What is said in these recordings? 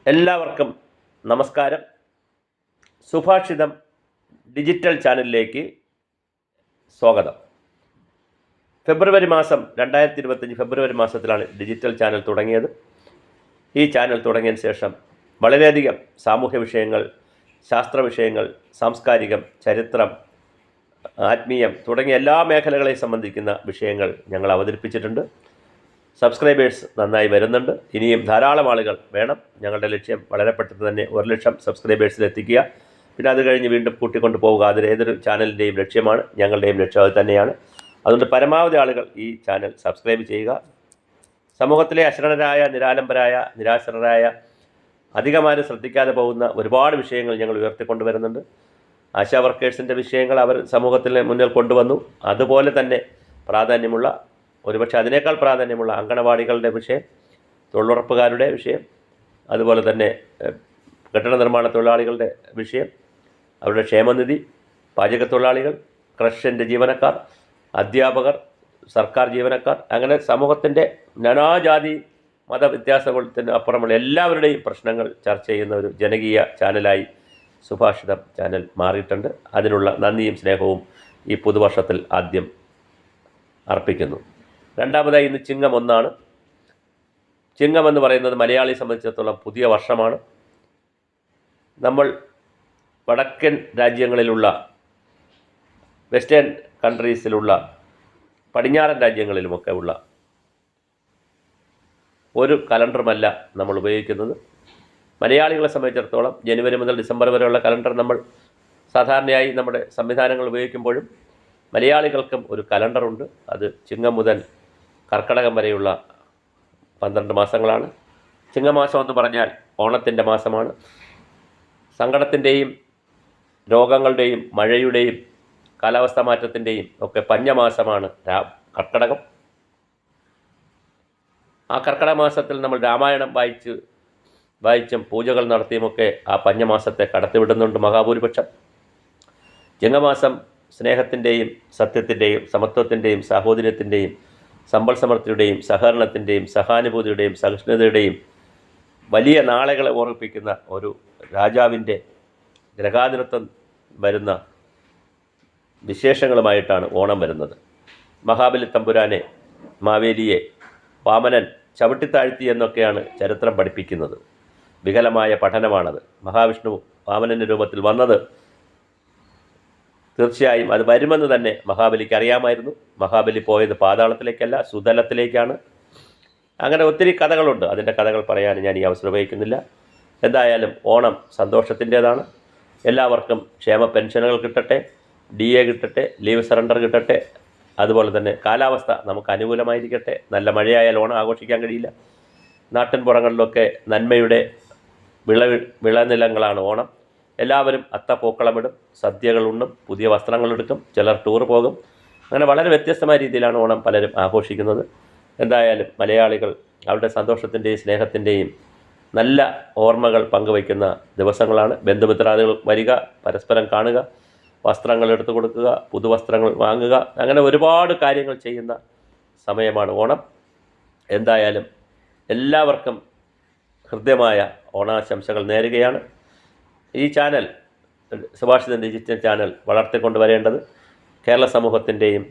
എല്ലാവർക്കും നമസ്കാരം. സുഭാഷിതം ഡിജിറ്റൽ ചാനലിലേക്ക് സ്വാഗതം. ഫെബ്രുവരി മാസം 2025 ഫെബ്രുവരി മാസത്തിലാണ് ഡിജിറ്റൽ ചാനൽ തുടങ്ങിയത്. ഈ ചാനൽ തുടങ്ങിയതിന് ശേഷം വളരെയധികം സാമൂഹ്യ വിഷയങ്ങൾ, ശാസ്ത്ര വിഷയങ്ങൾ, സാംസ്കാരികം, ചരിത്രം, ആത്മീയം തുടങ്ങിയ എല്ലാ മേഖലകളെ സംബന്ധിക്കുന്ന വിഷയങ്ങൾ ഞങ്ങൾ അവതരിപ്പിച്ചിട്ടുണ്ട്. സബ്സ്ക്രൈബേഴ്സ് നന്നായി വരുന്നുണ്ട്. ഇനിയും ധാരാളം ആളുകൾ വേണം. ഞങ്ങളുടെ ലക്ഷ്യം വളരെ പെട്ടെന്ന് തന്നെ 1,00,000 സബ്സ്ക്രൈബേഴ്സിലെത്തിക്കുക. പിന്നെ അത് കഴിഞ്ഞ് വീണ്ടും കൂട്ടിക്കൊണ്ട് പോവുക. അതിൽ ഏതൊരു ചാനലിൻ്റെയും ലക്ഷ്യമാണ്, ഞങ്ങളുടെയും ലക്ഷ്യം അത് തന്നെയാണ്. അതുകൊണ്ട് പരമാവധി ആളുകൾ ഈ ചാനൽ സബ്സ്ക്രൈബ് ചെയ്യുക. സമൂഹത്തിലെ അശരണരായ, നിരാലംബരായ, നിരാശരായ, അധികമാരും ശ്രദ്ധിക്കാതെ പോകുന്ന ഒരുപാട് വിഷയങ്ങൾ ഞങ്ങൾ ഉയർത്തിക്കൊണ്ടുവരുന്നുണ്ട്. ആശാ വർക്കേഴ്സിൻ്റെ വിഷയങ്ങൾ അവർ സമൂഹത്തിന് മുന്നിൽ കൊണ്ടുവന്നു. അതുപോലെ തന്നെ പ്രാധാന്യമുള്ള, ഒരുപക്ഷെ അതിനേക്കാൾ പ്രാധാന്യമുള്ള അങ്കണവാടികളുടെ വിഷയം, തൊഴിലുറപ്പുകാരുടെ വിഷയം, അതുപോലെ തന്നെ കെട്ടിട നിർമ്മാണ തൊഴിലാളികളുടെ വിഷയം, അവരുടെ ക്ഷേമനിധി, പാചകത്തൊഴിലാളികൾ, ക്രഷിൻ്റെ ജീവനക്കാർ, അധ്യാപകർ, സർക്കാർ ജീവനക്കാർ, അങ്ങനെ സമൂഹത്തിൻ്റെ നാനാജാതി മതവ്യത്യാസത്തിന് അപ്പുറമുള്ള എല്ലാവരുടെയും പ്രശ്നങ്ങൾ ചർച്ച ചെയ്യുന്ന ഒരു ജനകീയ ചാനലായി സുഭാഷിതം ചാനൽ മാറിയിട്ടുണ്ട്. അതിനുള്ള നന്ദിയും സ്നേഹവും ഈ പുതുവർഷത്തിൽ ആദ്യം അർപ്പിക്കുന്നു. രണ്ടാമതായി ഇന്ന് ചിങ്ങം 1. ചിങ്ങം എന്ന് പറയുന്നത് മലയാളിയെ സംബന്ധിച്ചിടത്തോളം പുതിയ വർഷമാണ്. നമ്മൾ വടക്കൻ രാജ്യങ്ങളിലുള്ള, വെസ്റ്റേൺ കൺട്രീസിലുള്ള, പടിഞ്ഞാറൻ രാജ്യങ്ങളിലുമൊക്കെ ഉള്ള ഒരു കലണ്ടറുമല്ല നമ്മൾ ഉപയോഗിക്കുന്നത്. മലയാളികളെ സംബന്ധിച്ചിടത്തോളം ജനുവരി മുതൽ ഡിസംബർ വരെയുള്ള കലണ്ടർ നമ്മൾ സാധാരണയായി നമ്മുടെ സംവിധാനങ്ങൾ ഉപയോഗിക്കുമ്പോഴും മലയാളികൾക്കും ഒരു കലണ്ടറുണ്ട്. അത് ചിങ്ങം മുതൽ കർക്കടകം വരെയുള്ള 12 മാസങ്ങളാണ്. ചിങ്ങമാസം എന്ന് പറഞ്ഞാൽ ഓണത്തിൻ്റെ മാസമാണ്. സങ്കടത്തിൻ്റെയും രോഗങ്ങളുടെയും മഴയുടെയും കാലാവസ്ഥാ മാറ്റത്തിൻ്റെയും ഒക്കെ പഞ്ഞമാസമാണ് കർക്കടകം. ആ കർക്കടക മാസത്തിൽ നമ്മൾ രാമായണം വായിച്ചും പൂജകൾ നടത്തിയുമൊക്കെ ആ പഞ്ഞമാസത്തെ കടത്തിവിടുന്നുണ്ട് മഹാഭൂരിപക്ഷം. ചിങ്ങമാസം സ്നേഹത്തിൻ്റെയും സത്യത്തിൻ്റെയും സമത്വത്തിൻ്റെയും സാഹോദര്യത്തിൻ്റെയും സമ്പൽ സമൃദ്ധിയുടെയും സഹകരണത്തിൻ്റെയും സഹാനുഭൂതിയുടെയും സഹിഷ്ണുതയുടെയും വലിയ നാളുകളെ ഓർമ്മിപ്പിക്കുന്ന ഒരു രാജാവിൻ്റെ ഗ്രഹാതിരത്വം വരുന്ന വിശേഷങ്ങളുമായിട്ടാണ് ഓണം വരുന്നത്. മഹാബലി തമ്പുരാനെ, മാവേലിയെ വാമനൻ ചവിട്ടിത്താഴ്ത്തി എന്നൊക്കെയാണ് ചരിത്രം പഠിപ്പിക്കുന്നത്. വികലമായ പഠനമാണത്. മഹാവിഷ്ണു വാമനൻ്റെ രൂപത്തിൽ വന്നത് തീർച്ചയായും അത് വരുമെന്ന് തന്നെ മഹാബലിക്ക് അറിയാമായിരുന്നു. മഹാബലി പോയത് പാതാളത്തിലേക്കല്ല, സുതലത്തിലേക്കാണ്. അങ്ങനെ ഒത്തിരി കഥകളുണ്ട്. അതിൻ്റെ കഥകൾ പറയാൻ ഞാൻ ഈ അവസരം ഉപയോഗിക്കുന്നില്ല. എന്തായാലും ഓണം സന്തോഷത്തിൻ്റേതാണ്. എല്ലാവർക്കും ക്ഷേമ പെൻഷനുകൾ കിട്ടട്ടെ, DA കിട്ടട്ടെ, ലീവ് സറണ്ടർ കിട്ടട്ടെ. അതുപോലെ തന്നെ കാലാവസ്ഥ നമുക്ക് അനുകൂലമായിരിക്കട്ടെ. നല്ല മഴയായാൽ ഓണം ആഘോഷിക്കാൻ കഴിയില്ല. നാട്ടിൻപുറങ്ങളിലൊക്കെ നന്മയുടെ വിളനിലങ്ങളാണ് ഓണം. എല്ലാവരും അത്തപ്പൂക്കളമിടും, സദ്യകളുണ്ണും, പുതിയ വസ്ത്രങ്ങളെടുക്കും, ചിലർ ടൂർ പോകും. അങ്ങനെ വളരെ വ്യത്യസ്തമായ രീതിയിലാണ് ഓണം പലരും ആഘോഷിക്കുന്നത്. എന്തായാലും മലയാളികൾ അവരുടെ സന്തോഷത്തിൻ്റെയും സ്നേഹത്തിൻ്റെയും നല്ല ഓർമ്മകൾ പങ്കുവയ്ക്കുന്ന ദിവസങ്ങളാണ്. ബന്ധുമിത്രാദികൾ വരിക, പരസ്പരം കാണുക, വസ്ത്രങ്ങൾ എടുത്തു കൊടുക്കുക, പുതുവസ്ത്രങ്ങൾ വാങ്ങുക, അങ്ങനെ ഒരുപാട് കാര്യങ്ങൾ ചെയ്യുന്ന സമയമാണ് ഓണം. എന്തായാലും എല്ലാവർക്കും ഹൃദ്യമായ ഓണാശംസകൾ നേരുകയാണ്. ഈ ചാനൽ, സുഭാഷിതം ഡിജിറ്റൽ ചാനൽ വളർത്തിക്കൊണ്ടുവരേണ്ടത് കേരള സമൂഹത്തിൻ്റെയും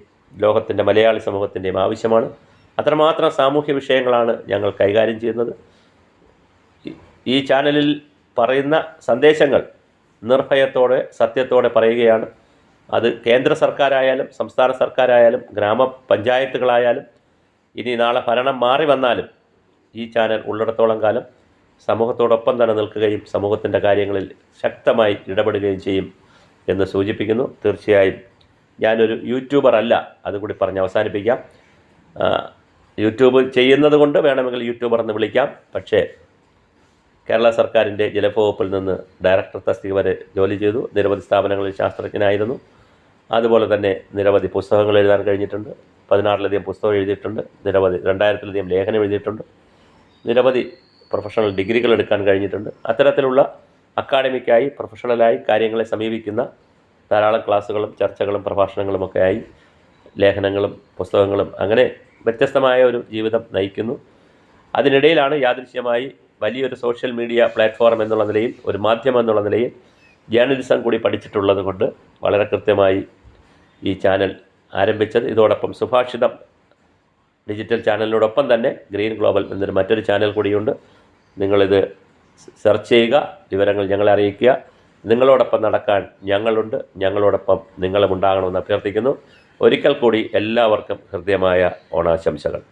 ലോകത്തിൻ്റെ മലയാളി സമൂഹത്തിൻ്റെയും ആവശ്യമാണ്. അത്രമാത്രം സാമൂഹ്യ വിഷയങ്ങളാണ് ഞങ്ങൾ കൈകാര്യം ചെയ്യുന്നത്. ഈ ചാനലിൽ പറയുന്ന സന്ദേശങ്ങൾ നിർഭയത്തോടെ, സത്യത്തോടെ പറയുകയാണ്. അത് കേന്ദ്ര സർക്കാരായാലും സംസ്ഥാന സർക്കാരായാലും ഗ്രാമപഞ്ചായത്തുകളായാലും ഇനി നാളെ ഭരണം മാറി വന്നാലും ഈ ചാനൽ ഉള്ളിടത്തോളം കാലം സമൂഹത്തോടൊപ്പം തന്നെ നിൽക്കുകയും സമൂഹത്തിൻ്റെ കാര്യങ്ങളിൽ ശക്തമായി ഇടപെടുകയും ചെയ്യും എന്ന് സൂചിപ്പിക്കുന്നു. തീർച്ചയായും ഞാനൊരു യൂട്യൂബർ അല്ല, അതുകൂടി പറഞ്ഞ് അവസാനിപ്പിക്കാം. യൂട്യൂബ് ചെയ്യുന്നത് കൊണ്ട് വേണമെങ്കിൽ യൂട്യൂബർ എന്ന് വിളിക്കാം. പക്ഷേ കേരള സർക്കാരിൻ്റെ ജലവകുപ്പിൽ നിന്ന് ഡയറക്ടർ തസ്തിക വരെ ജോലി ചെയ്തു. നിരവധി സ്ഥാപനങ്ങളിൽ ശാസ്ത്രജ്ഞനായിരുന്നു. അതുപോലെ തന്നെ നിരവധി പുസ്തകങ്ങൾ എഴുതാൻ കഴിഞ്ഞിട്ടുണ്ട്. 16ലധികം പുസ്തകം എഴുതിയിട്ടുണ്ട്. 2000-ലധികം ലേഖനം എഴുതിയിട്ടുണ്ട്. നിരവധി പ്രൊഫഷണൽ ഡിഗ്രികൾ എടുക്കാൻ കഴിഞ്ഞിട്ടുണ്ട്. അത്തരത്തിലുള്ള അക്കാഡമിക്കായി, പ്രൊഫഷണലായി കാര്യങ്ങളെ സമീപിക്കുന്ന ധാരാളം ക്ലാസ്സുകളും ചർച്ചകളും പ്രഭാഷണങ്ങളുമൊക്കെയായി ലേഖനങ്ങളും പുസ്തകങ്ങളും അങ്ങനെ വ്യത്യസ്തമായ ഒരു ജീവിതം നയിക്കുന്നു. അതിനിടയിലാണ് യാദൃശ്യമായി വലിയൊരു സോഷ്യൽ മീഡിയ പ്ലാറ്റ്ഫോം എന്നുള്ള നിലയിൽ, ഒരു മാധ്യമം എന്നുള്ള നിലയിൽ ജേർണലിസം കൂടി പഠിച്ചിട്ടുള്ളത് കൊണ്ട് വളരെ കൃത്യമായി ഈ ചാനൽ ആരംഭിച്ചത്. ഇതോടൊപ്പം സുഭാഷിതം ഡിജിറ്റൽ ചാനലിനോടൊപ്പം തന്നെ ഗ്രീൻ ഗ്ലോബൽ എന്നൊരു മറ്റൊരു ചാനൽ കൂടിയുണ്ട്. നിങ്ങളിത് സെർച്ച് ചെയ്യുക, വിവരങ്ങൾ ഞങ്ങളെ അറിയിക്കുക. നിങ്ങളോടൊപ്പം നടക്കാൻ ഞങ്ങളുണ്ട്, ഞങ്ങളോടൊപ്പം നിങ്ങളും ഉണ്ടാകണമെന്ന് അഭ്യർത്ഥിക്കുന്നു. ഒരിക്കൽ കൂടി എല്ലാവർക്കും ഹൃദ്യമായ ഓണാശംസകൾ.